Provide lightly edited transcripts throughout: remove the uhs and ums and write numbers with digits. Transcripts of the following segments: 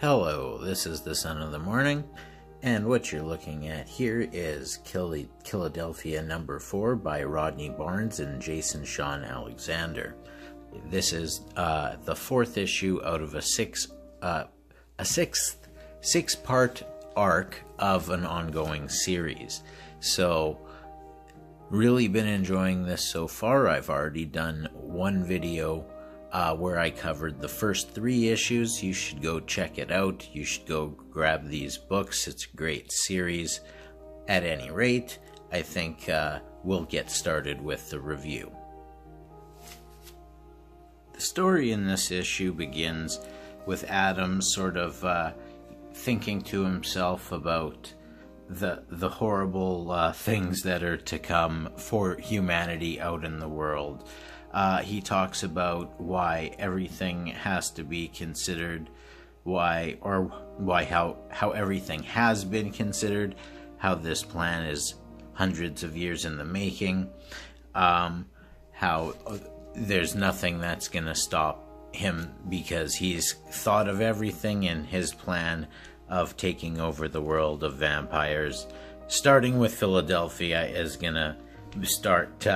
Hello, this is the Son of the Morning, and what you're looking at here is Killadelphia number 4 by Rodney Barnes and Jason Sean Alexander. This is the fourth issue out of a six-part arc of an ongoing series. So, really been enjoying this so far. I've already done one video where I covered the first 3 issues. You should go check it out. You should go grab these books. It's a great series. At any rate, I think we'll get started with the review. The story in this issue begins with Adam sort of thinking to himself about the horrible things that are to come for humanity out in the world. He talks about why everything has to be considered, how everything has been considered, how this plan is hundreds of years in the making, how there's nothing that's going to stop him because he's thought of everything in his plan of taking over the world of vampires, starting with Killadelphia, is going to start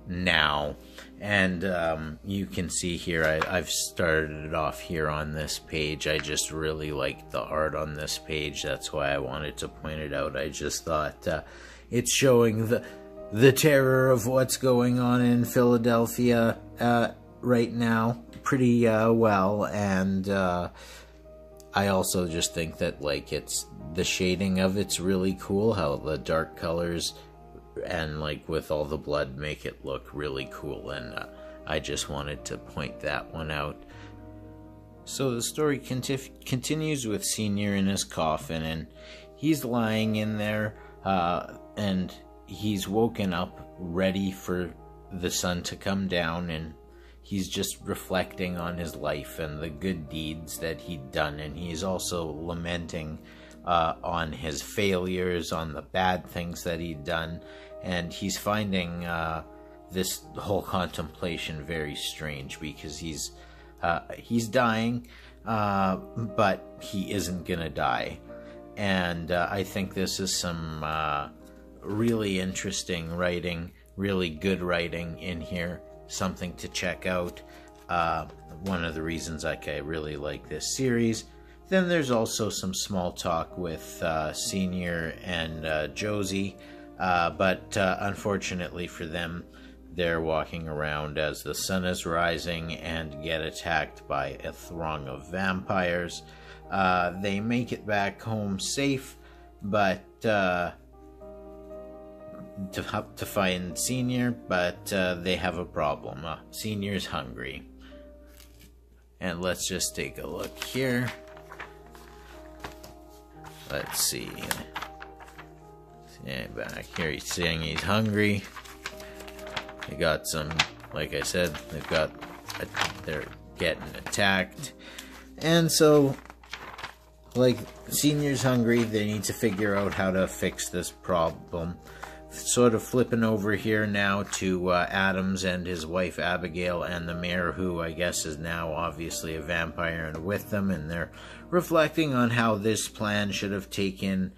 now. And you can see here, I've started it off here on this page. I just really like the art on this page. That's why I wanted to point it out. I just thought it's showing the terror of what's going on in Killadelphia right now pretty well. And I also just think that it's the shading of it's really cool, how the dark colors and with all the blood make it look really cool, and I just wanted to point that one out. So the story continues with Senior in his coffin, and he's lying in there, and he's woken up ready for the sun to come down, and he's just reflecting on his life and the good deeds that he'd done, and he's also lamenting on his failures, on the bad things that he'd done, and he's finding this whole contemplation very strange because he's dying, but he isn't gonna die. And I think this is some really interesting writing, really good writing in here, something to check out. One of the reasons I really like this series. Then there's also some small talk with Senior and Josie, but unfortunately for them, they're walking around as the sun is rising and get attacked by a throng of vampires. They make it back home safe, but to find Senior, but they have a problem. Senior's hungry. And let's just take a look here. Let's see. Yeah, back here he's saying he's hungry. They got some, like I said, they're getting attacked. And so, Senior's hungry, they need to figure out how to fix this problem. Sort of flipping over here now to Adams and his wife Abigail and the mayor, who I guess is now obviously a vampire and with them, and they're reflecting on how this plan should have taken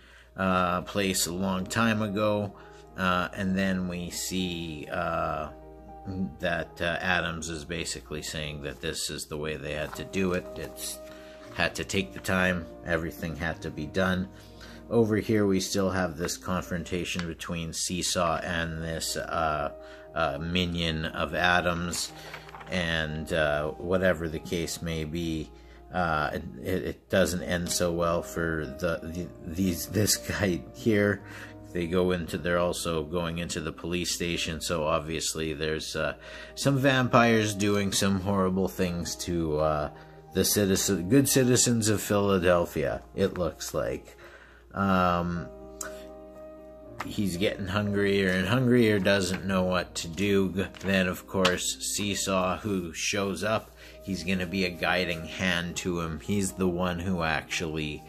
place a long time ago. And then we see that Adams is basically saying that this is the way they had to do it. It's had to take the time, everything had to be done. Over here we still have this confrontation between Seesaw and this minion of Adams, and whatever the case may be, it doesn't end so well for this guy here. They're also going into the police station, so obviously there's some vampires doing some horrible things to the good citizens of Killadelphia, it looks like. He's getting hungrier and hungrier, doesn't know what to do. Then, of course, Seesaw, who shows up, he's going to be a guiding hand to him. He's the one who actually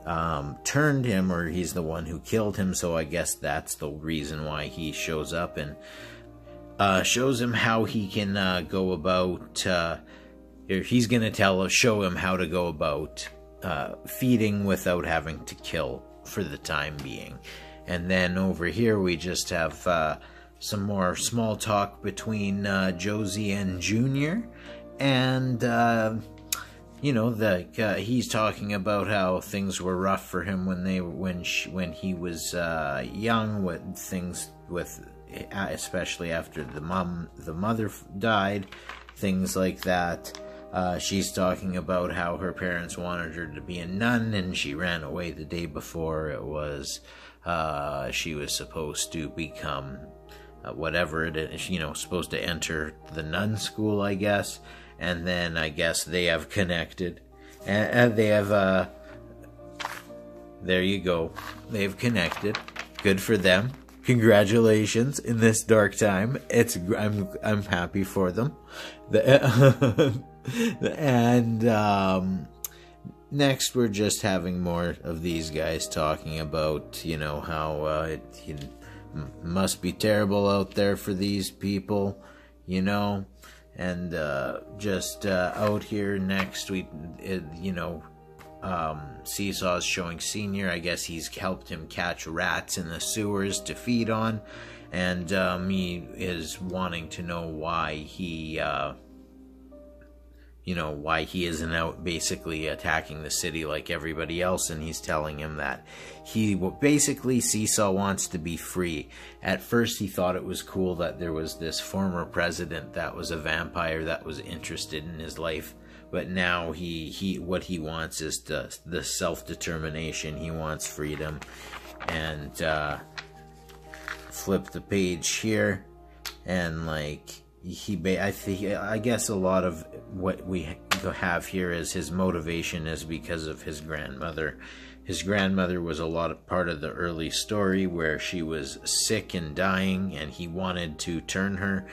turned him, or he's the one who killed him, so I guess that's the reason why he shows up and shows him how he can go about, he's going to show him how to go about feeding without having to kill for the time being. And then over here we just have some more small talk between Josie and Junior, and he's talking about how things were rough for him when he was young, with things with, especially after the mother died, things like that. She's talking about how her parents wanted her to be a nun, and she ran away the day before it was she was supposed to become whatever it is, supposed to enter the nun school, I guess. And then I guess they have connected, and they have there you go, they've connected. Good for them. Congratulations in this dark time. I'm happy for them. And next we're just having more of these guys talking about how it must be terrible out there for these people, and just out here next Seesaw's showing Senior, I guess he's helped him catch rats in the sewers to feed on, and he is wanting to know why he isn't out basically attacking the city like everybody else. And he's telling him that basically Seesaw wants to be free. At first he thought it was cool that there was this former president that was a vampire that was interested in his life, but now what he wants is the self-determination. He wants freedom. And flip the page here, and I guess a lot of what we have here is his motivation is because of his grandmother. His grandmother was part of the early story where she was sick and dying, and he wanted to turn her,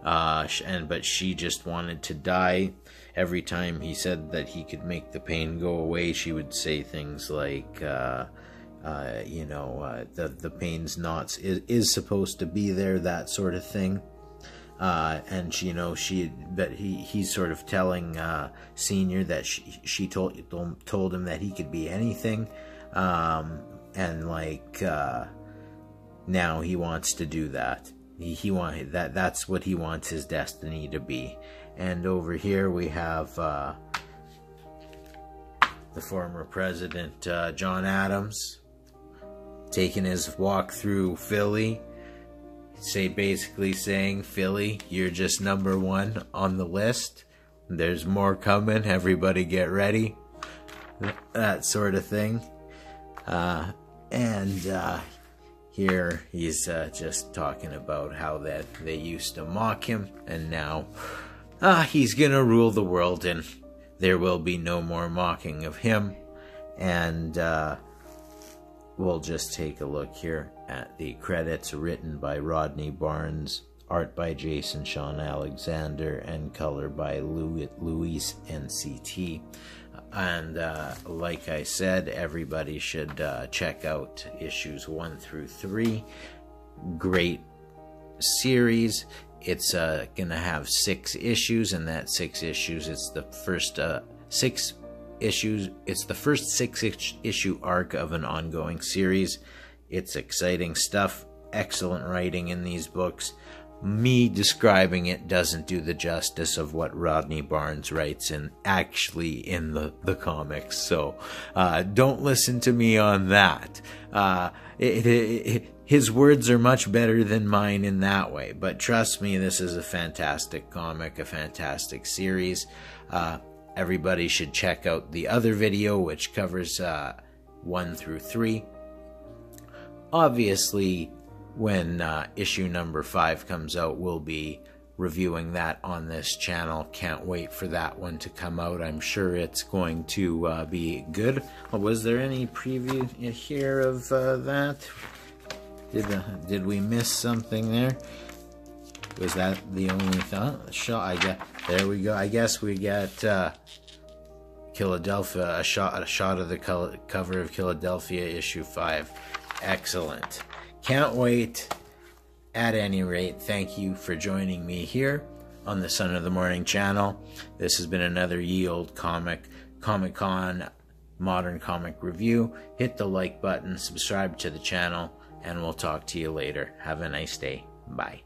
but she just wanted to die. Every time he said that he could make the pain go away, she would say things like, the pain's not is supposed to be there, that sort of thing. And he's sort of telling Senior that she told him that he could be anything, and now he wants to do that. He wanted that's what he wants his destiny to be. And over here we have the former president, John Adams, taking his walk through Philly. Basically saying, Philly, you're just number one on the list. There's more coming. Everybody get ready. That sort of thing. Here he's just talking about how that they used to mock him, and now he's gonna rule the world, and there will be no more mocking of him. And we'll just take a look here at the credits. Written by Rodney Barnes, art by Jason Sean Alexander, and color by Luis NCT. And like I said, everybody should check out issues 1 through 3. Great series. It's gonna have 6 issues, and that 6 issues, it's the first 6 issues. It's the first 6-issue arc of an ongoing series. It's exciting stuff. Excellent writing in these books. Me describing it doesn't do the justice of what Rodney Barnes writes in the comics. So don't listen to me on that. His words are much better than mine in that way. But trust me, this is a fantastic comic, a fantastic series. Everybody should check out the other video, which covers 1 through 3. Obviously, when issue number 5 comes out, we'll be reviewing that on this channel. Can't wait for that one to come out. I'm sure it's going to be good. Was there any preview here of that? Did we miss something there? Was that the only shot? There we go. I guess we got Killadelphia, a shot of the cover of Killadelphia issue 5. Excellent. Can't wait. At any rate, thank you for joining me here on the Son of the Morning channel. This has been another Ye Olde Comic Comic-Con modern comic review. Hit the like button, subscribe to the channel, and we'll talk to you later. Have a nice day. Bye.